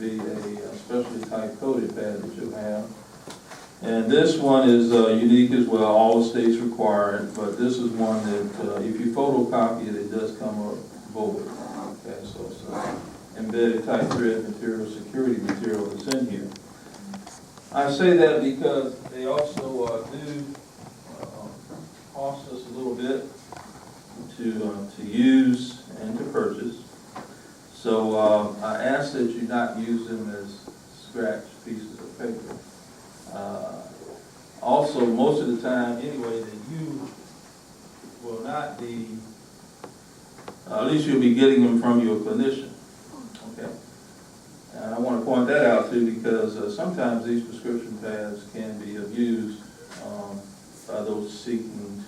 be a specially type coated pad that you'll have. And this one is unique as well. All the states require it, but this is one that if you photocopy it, it does come up void. Okay, so it's embedded tight thread material, security material that's in here. I say that because they also do cost us a little bit to use and to purchase. So I ask that you not use them as scratch pieces of paper. Also, most of the time, anyway, that you will not be, at least you'll be getting them from your clinician. Okay? And I want to point that out too, because sometimes these prescription pads can be abused by those seeking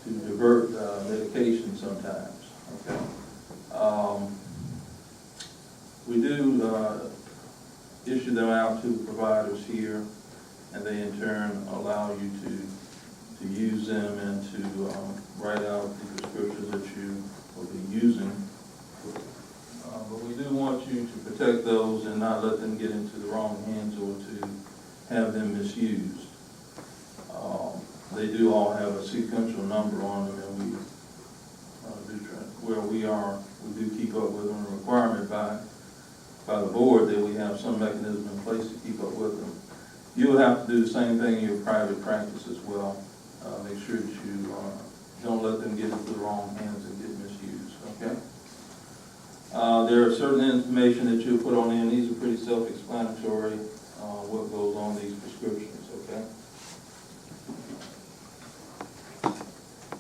to divert medication sometimes. Okay? We do issue them out to providers here, and they in turn allow you to use them and to write out the prescriptions that you will be using. But we do want you to protect those and not let them get into the wrong hands or to have them misused. They do all have a sequential number on them, and we do try, where we do keep up with them, a requirement by the board that we have some mechanism in place to keep up with them. You'll have to do the same thing in your private practice as well. Make sure that you don't let them get into the wrong hands and get misused, okay? There are certain information that you'll put on in. These are pretty self-explanatory, what goes on these prescriptions, okay?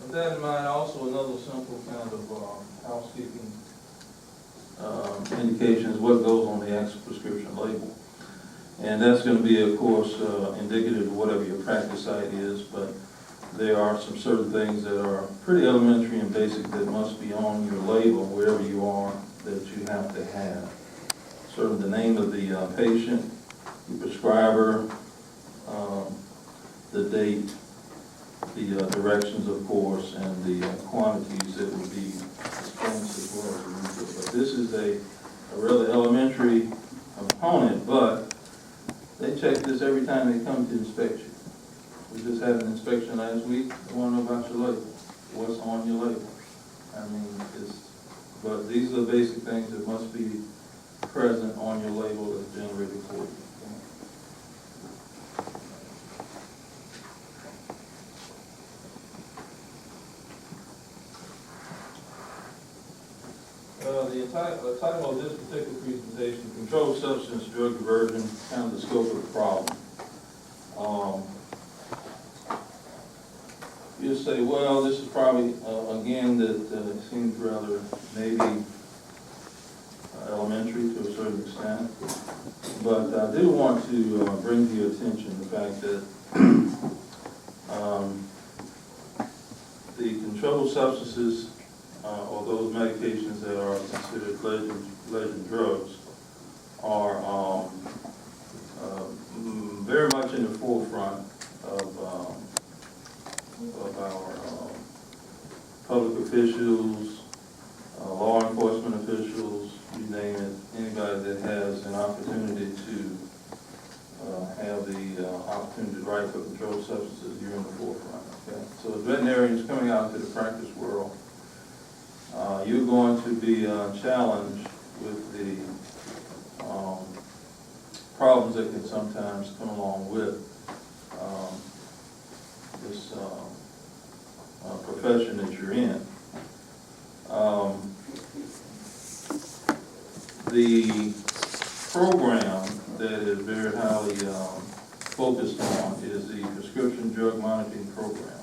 With that in mind, also another simple kind of housekeeping indication is what goes on the actual prescription label. And that's going to be, of course, indicative of whatever your practice site is, but there are some certain things that are pretty elementary and basic that must be on your label wherever you are that you have to have. Sort of the name of the patient, the prescriber, the date, the directions, of course, and the quantities that will be dispensed as well as the refill. But this is a really elementary component, but they check this every time they come to inspect you. We just had an inspection last week. They want to know about your label. What's on your label? I mean, but these are the basic things that must be present on your label that's generated for you. The title of this particular presentation, Controlled Substance Drug Diversion, kind of the scope of the problem. You'll say, well, this is probably, again, that seems rather maybe elementary to a certain extent. But I do want to bring to your attention the fact that the controlled substances or those medications that are considered legend drugs are very much in the forefront of our public officials, law enforcement officials, you name it, anybody that has an opportunity to have the opportunity to write for controlled substances, you're in the forefront. Okay? So as veterinarians coming out into the practice world, you're going to be challenged with the problems that can sometimes come along with this profession that you're in. The program that is very highly focused on is the Prescription Drug Monitoring Program,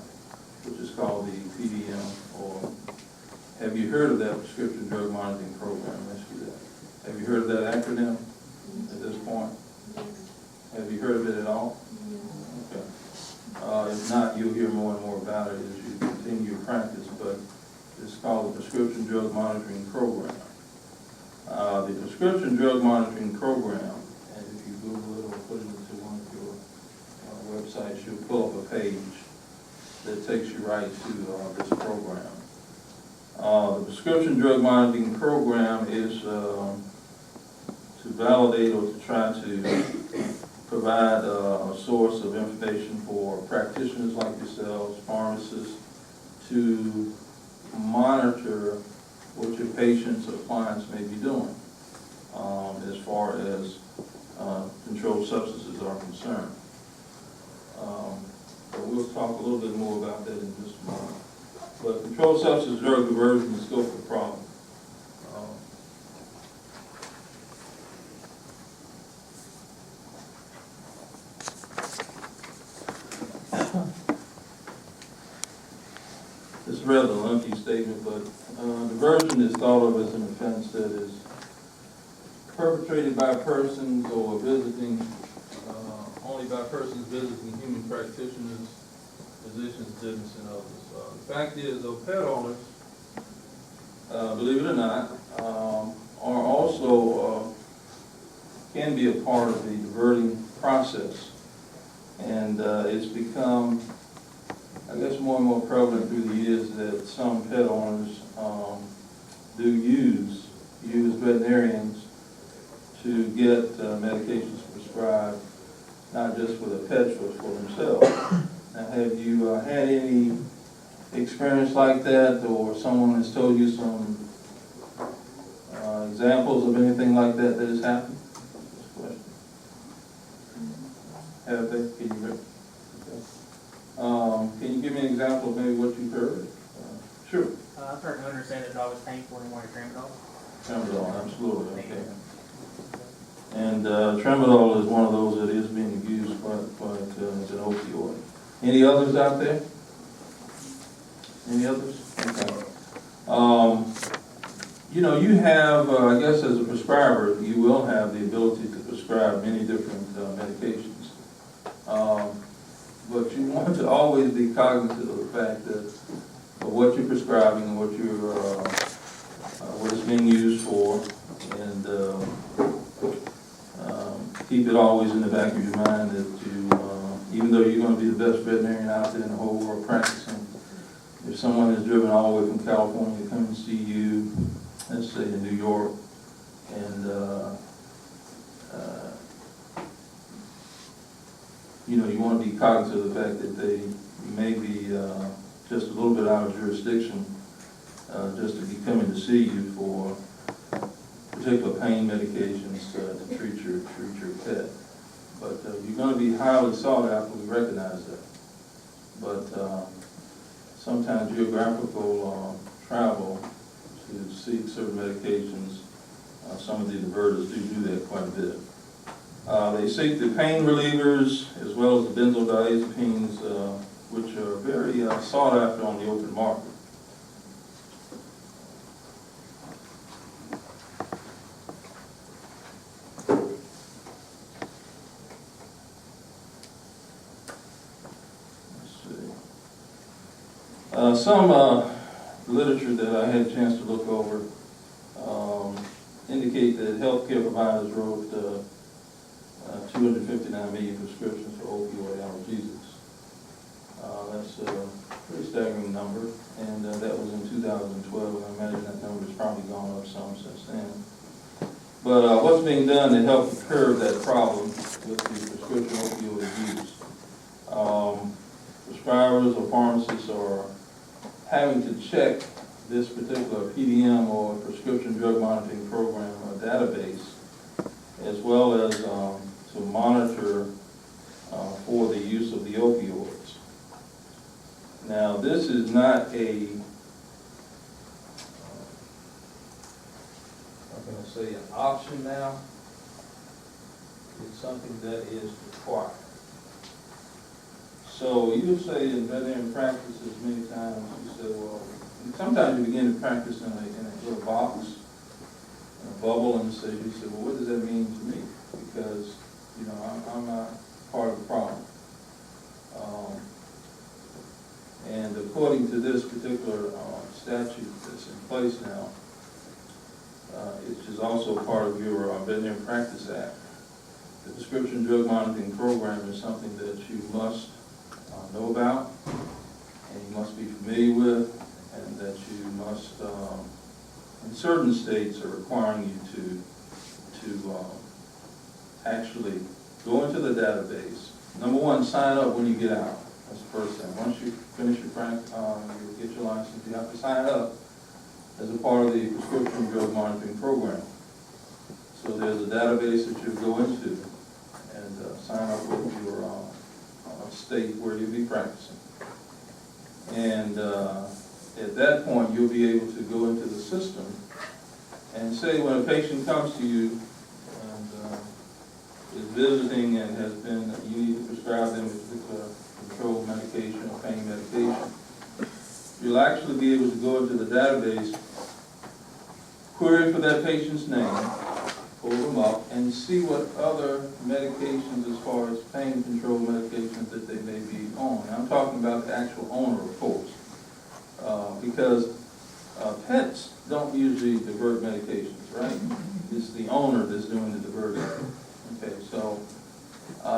which is called the PDM, or have you heard of that Prescription Drug Monitoring Program? Have you heard of that acronym at this point? Have you heard of it at all? Okay. If not, you'll hear more and more about it as you continue your practice, but it's called the Prescription Drug Monitoring Program. The Prescription Drug Monitoring Program, and if you Google it or put it into one of your websites, you'll pull up a page that takes you right to this program. The Prescription Drug Monitoring Program is to validate or to try to provide a source of information for practitioners like yourselves, pharmacists, to monitor what your patients or clients may be doing as far as controlled substances are concerned. But we'll talk a little bit more about that in just a moment. But controlled substance drug diversion is the scope of the problem. It's a rather lengthy statement, but diversion is thought of as an offense that is perpetrated by persons or visiting, only by persons visiting human practitioners, physicians, dentists, and others. The fact is, though, pet owners, believe it or not, are also can be a part of the diverting process, and it's become, I guess, more and more prevalent through the years that some pet owners do use veterinarians to get medications prescribed, not just for the pets, but for themselves. Now, have you had any experience like that, or someone has told you some examples of anything like that that has happened? Have they? Can you hear? Can you give me an example of maybe what you've heard? Sure. I've heard owners say that the dog is painful and wanted tramadol. Tramadol, absolutely, okay. And tramadol is one of those that is being used quite as an opioid. Any others out there? Any others? Okay. You know, you have, I guess as a prescriber, you will have the ability to prescribe many different medications. But you want to always be cognizant of the fact that what you're prescribing and what it's being used for, and keep it always in the back of your mind that you, even though you're going to be the best veterinarian out there in the whole world practicing, if someone is driven all the way from California to come and see you, let's say in New York, and you know, you want to be cognizant of the fact that they may be just a little bit out of jurisdiction just to be coming to see you for particular pain medications to treat your pet. But you're going to be highly sought after, we recognize that. But sometimes geographical travel to seek certain medications, some of the diverters do that quite a bit. They seek the pain relievers as well as the benzodiazepines, which are very sought after on the open market. Some literature that I had a chance to look over indicate that healthcare providers wrote 259 million prescriptions for opioid analgesics. That's a pretty staggering number, and that was in 2012. I imagine that number has probably gone up some since then. But what's being done to help curb that problem with the prescription opioid use? Prescribers or pharmacists are having to check this particular PDM or prescription drug monitoring program database, as well as to monitor for the use of the opioids. Now, this is not a, I'm going to say an option now. It's something that is required. So you say in veterinary practices many times, you say, well, sometimes you begin to practice in a little box, in a bubble, and you say, well, what does that mean to me? Because, you know, I'm not part of the problem. And according to this particular statute that's in place now, which is also part of your Veterinary Practice Act, the prescription drug monitoring program is something that you must know about, and you must be familiar with, and that you must, in certain states, are requiring you to actually go into the database. Number one, sign up when you get out. That's the first thing. Once you finish your you get your license, you have to sign up as a part of the prescription drug monitoring program. So there's a database that you go into and sign up with your state where you'll be practicing. And at that point, you'll be able to go into the system and say when a patient comes to you and is visiting and has been, you need to prescribe them a particular controlled medication or pain medication, you'll actually be able to go into the database, query for that patient's name, pull them up, and see what other medications as far as pain control medications that they may be on. I'm talking about the actual owner, of course, because pets don't usually divert medications, right? It's the owner that's doing the diverting. Okay, so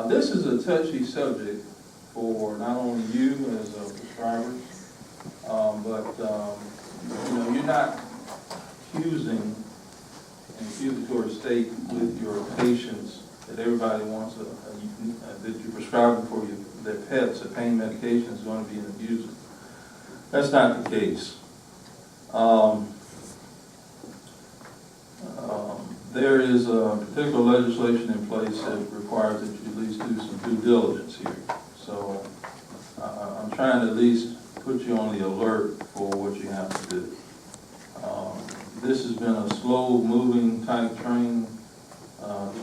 this is a touchy subject for not only you as a prescriber, but you know, you're not accusing an accusatory state with your patients that everybody wants that you're prescribing for their pets a pain medication is going to be an abuser. That's not the case. There is a particular legislation in place that requires that you at least do some due diligence here. So I'm trying to at least put you on the alert for what you have to do. This has been a slow-moving type train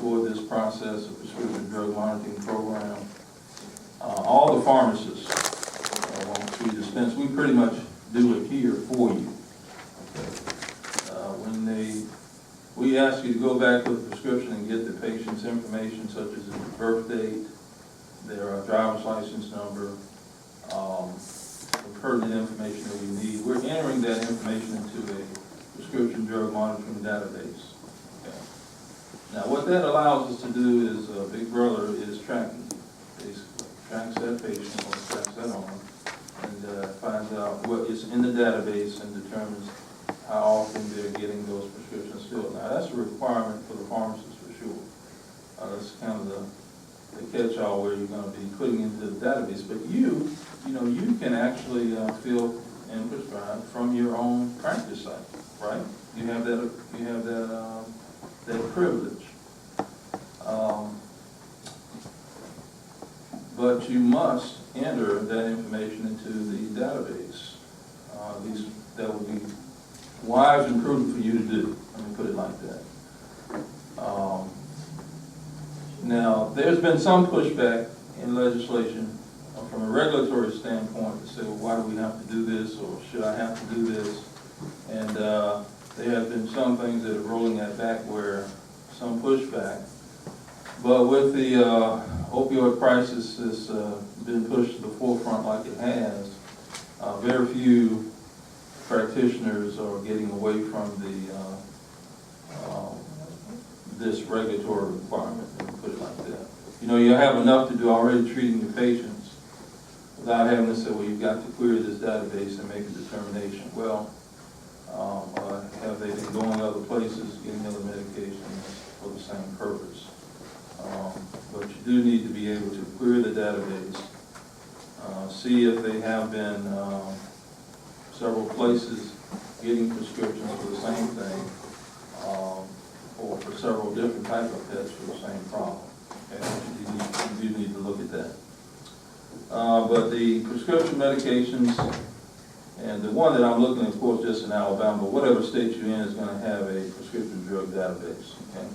toward this process of prescription drug monitoring program. All the pharmacists want to dispense. We pretty much do it here for you. We ask you to go back with the prescription and get the patient's information, such as their birth date, their driver's license number, the pertinent information that we need. We're entering that information into a prescription drug monitoring database. Okay. Now, what that allows us to do is Big Brother is tracking, basically, tracks that patient or tracks that owner, and finds out what is in the database and determines how often they're getting those prescriptions filled. Now, that's a requirement for the pharmacist for sure. That's kind of the catch-all where you're going to be putting into the database. But you can actually fill and prescribe from your own practice site, right? You have that privilege. But you must enter that information into the database. That would be wise and prudent for you to do. Let me put it like that. Now, there's been some pushback in legislation from a regulatory standpoint to say, well, why do we have to do this, or should I have to do this? And there have been some things that are rolling that back where some pushback. But with the opioid crisis has been pushed to the forefront like it has, very few practitioners are getting away from this regulatory requirement, let me put it like that. You know, you have enough to do already treating your patients without having to say, well, you've got to query this database and make a determination. Well, have they been going other places, getting other medications for the same purpose? But you do need to be able to query the database, see if they have been several places getting prescriptions for the same thing, or for several different types of pets for the same problem. Okay? You do need to look at that. But the prescription medications, and the one that I'm looking at, of course, just in Alabama, but whatever state you're in is going to have a prescription drug database. Okay?